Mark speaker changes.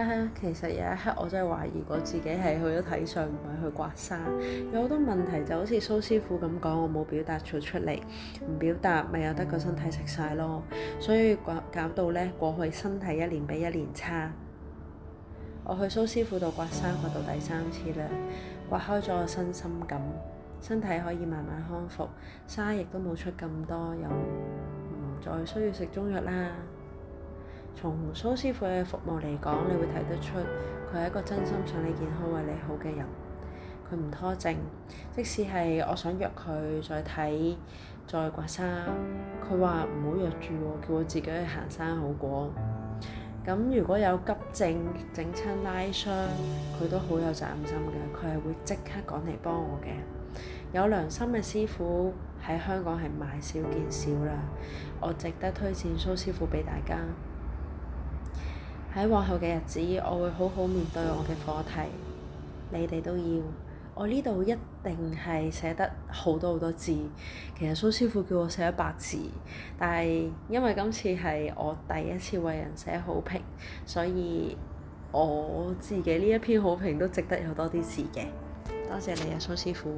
Speaker 1: 哈哈，其實有一刻我真係懷疑過自己係去咗睇相，唔係去刮痧。有好多問題就好似蘇師傅咁講，我冇表達出嚟，唔表達咪由得個身體食晒咯。所以搞到呢，過去身體一年比一年差。我去蘇師傅度刮痧刮到第3次啦，刮開咗個身心感，身體可以慢慢康復，痧亦都冇出咁多，又唔再需要食中藥啦。從蘇師傅嘅服務嚟講，你會睇得出佢係一個真心想你健康、為你好嘅人。佢唔拖症，即使係我想約佢再睇、再刮痧，佢話唔好約住喎，叫我自己去行山好過。咁如果有急症、整親拉傷，佢都好有責任心嘅，佢係會即刻趕嚟幫我嘅。有良心嘅師傅喺香港係買少見少啦，我值得推薦蘇師傅俾大家。喺往後嘅日子，我會好好面對我嘅課題，你哋都要。我呢度一定係寫得好多好多字，其實蘇師傅叫我寫100字，但係因為今次係我第一次為人寫好評，所以我自己呢一篇好評都值得有多啲字嘅。多謝你啊，蘇師傅。